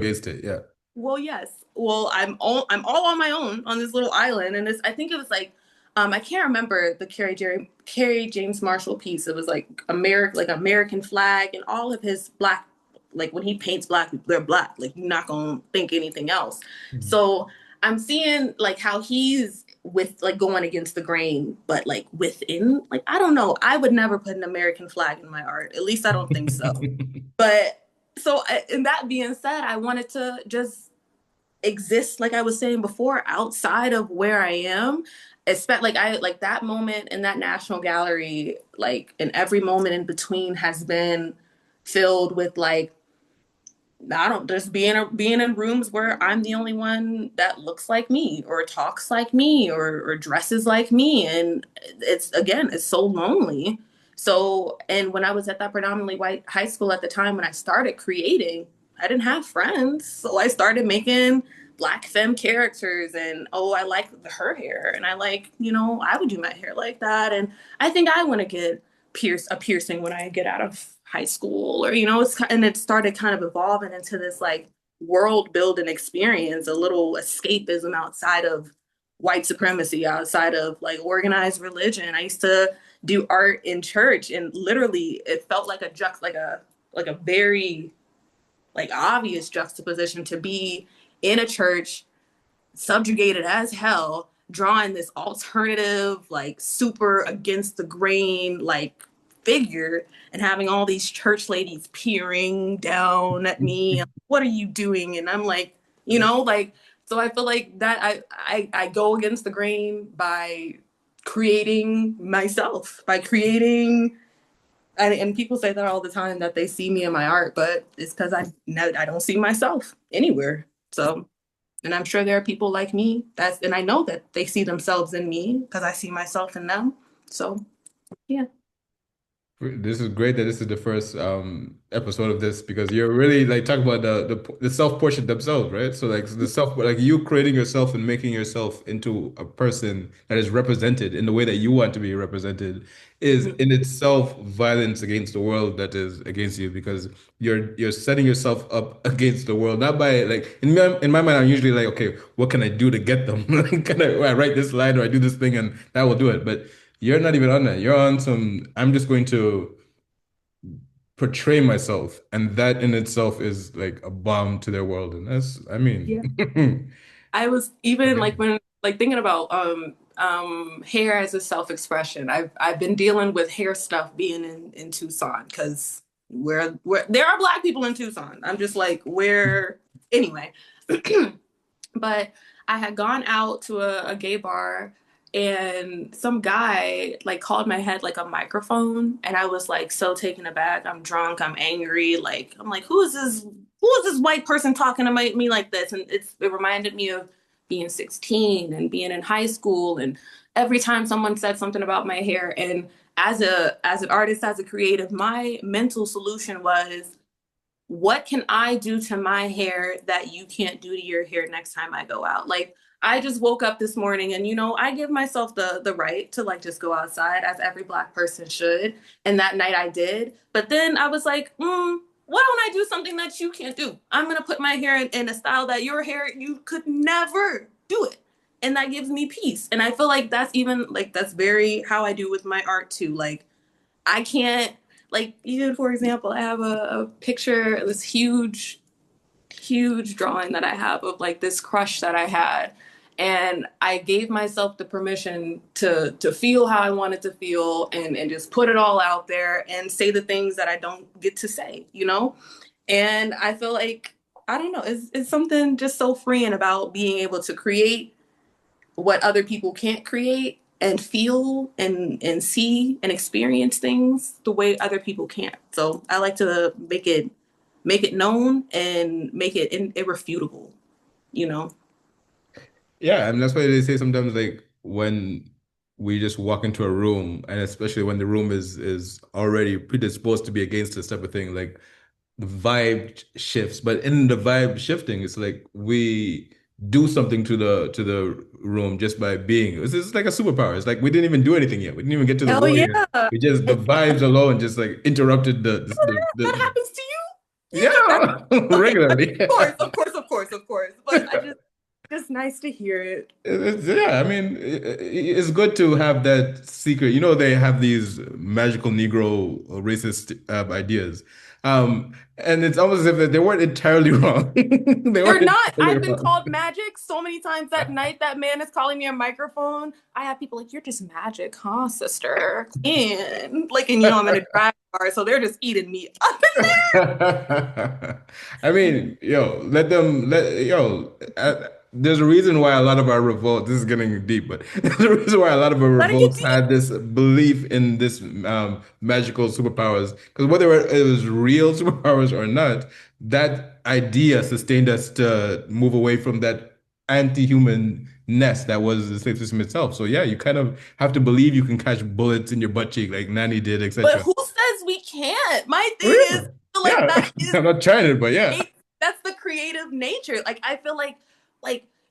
against it. Yeah. Well, yes. Well, I'm all on my own on this little island, and this I think it was like I can't remember the Carrie James Marshall piece. It was like American flag, and all of his black, like when he paints black, they're black. Like you're not gonna think anything else. Mhm. So I'm seeing like how he's with like going against the grain, but like within, like I don't know. I would never put an American flag in my art. At least I don't think so. But so, and that being said, I wanted to just exist, like I was saying before, outside of where I am. Expect like I like that moment in that National Gallery, like, and every moment in between has been filled with like I don't just being in rooms where I'm the only one that looks like me or talks like me or dresses like me, and it's so lonely. So, and when I was at that predominantly white high school at the time when I started creating, I didn't have friends, so I started making black femme characters, and oh, I like her hair, and I like, I would do my hair like that, and I think I want to get a piercing when I get out of high school, or and it started kind of evolving into this like world building experience, a little escapism outside of white supremacy, outside of like organized religion. I used to do art in church, and literally it felt like a very like obvious juxtaposition to be in a church subjugated as hell, drawing this alternative, like super against the grain, like figure, and having all these church ladies peering down at me. What are you doing? And I'm like, like, so I feel like that I go against the grain by creating myself, by creating. And people say that all the time that they see me in my art, but it's because I don't see myself anywhere. So, and I'm sure there are people like me and I know that they see themselves in me because I see myself in them. So, yeah. This is great that this is the first episode of this because you're really like talking about the self-portrait themselves, right? So like the self like you creating yourself and making yourself into a person that is represented in the way that you want to be represented is Mhm. in itself violence against the world that is against you because you're setting yourself up against the world, not by like in my mind I'm usually like, okay, what can I do to get them? Like, I write this line or I do this thing and that will do it. But you're not even on that. You're on some, I'm just going to portray myself. And that in itself is like a bomb to their world. And that's, I Yeah. mean, I was even like when like thinking about hair as a self-expression. I've been dealing with hair stuff being in Tucson because where there are black people in Tucson. I'm just like, where anyway. But I had gone out to a gay bar, and some guy like called my head like a microphone, and I was like so taken aback. I'm drunk, I'm angry, like I'm like, who is this white person talking to me like this? And it reminded me of being 16 and being in high school, and every time someone said something about my hair, and as an artist, as a creative, my mental solution was, what can I do to my hair that you can't do to your hair next time I go out? Like, I just woke up this morning, and I give myself the right to like just go outside as every black person should. And that night I did. But then I was like, why don't I do something that you can't do? I'm gonna put my hair in a style that your hair you could never do it. And that gives me peace. And I feel like that's even like that's very how I do with my art too. Like I can't, like, even for example, I have a picture, this huge drawing that I have of like this crush that I had. And I gave myself the permission to feel how I wanted to feel, and just put it all out there and say the things that I don't get to say. And I feel like, I don't know, it's something just so freeing about being able to create what other people can't create, and feel and see and experience things the way other people can't. So I like to make it known and make it irrefutable, you know? yeah. And that's why they say sometimes like when we just walk into a room and especially when the room is already predisposed to be against this type of thing, like the vibe shifts. But in the vibe shifting, it's like we do something to the room just by being. It's like a superpower. It's like we didn't even do anything yet. We didn't even get to the Hell war yeah. yet. We just the vibes alone just like interrupted That happens to you? That's Yeah, okay. Of regularly. course, of course, of course, of course. But I just nice to hear it. Yeah, I mean, it's good to have that secret. You know, they have these magical Negro racist ideas. And it's almost as if they weren't entirely wrong. They They're weren't not. entirely I've been wrong. called magic so many times that night. That man is calling me a microphone. I have people like, "You're just magic, huh, sister?" And like, and I'm in a drag bar, so they're just eating me up in I mean, there's a reason why a lot of our revolts, this is getting deep, but there's a reason why a lot of our letting it revolts deep. had this belief in this magical superpowers. Because whether it was real superpowers or not, that idea sustained us to move away from that anti-human nest that was the slave system itself. So yeah, you kind of have to believe you can catch bullets in your butt cheek like Nanny did, But etc. who says we can't? My For thing is, real. I feel like Yeah. that is I'm not trying it, but yeah. that's the creative nature. Like I feel like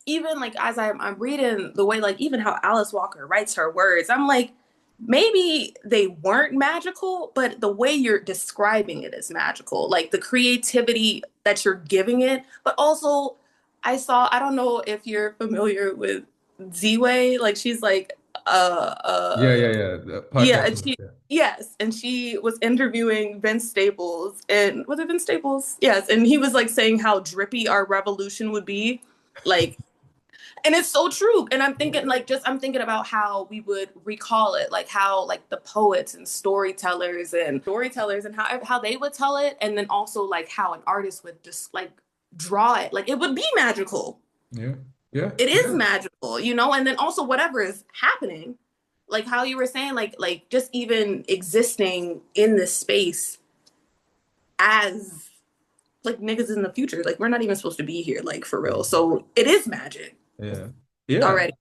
even like as I'm reading the way like even how Alice Walker writes her words, I'm like maybe they weren't magical, but the way you're describing it is magical. Like the creativity that you're giving it, but also I don't know if you're familiar with Z-Way, like she's like Yeah, yeah, yeah. The yeah, podcast and host, she yeah. yes, and she was interviewing Vince Staples, and was it Vince Staples? Yes, and he was like saying how drippy our revolution would be, like, and it's so true. And I'm thinking like just I'm thinking about how we would recall it, like how like the poets and storytellers and how they would tell it, and then also like how an artist would just like draw it, like it would be magical. Yeah. Yeah. It is Yeah. magical, and then also whatever is happening, like how you were saying, like just even existing in this space as like niggas in the future, like we're not even supposed to be here, like for real. So it is magic Yeah. Yeah. already.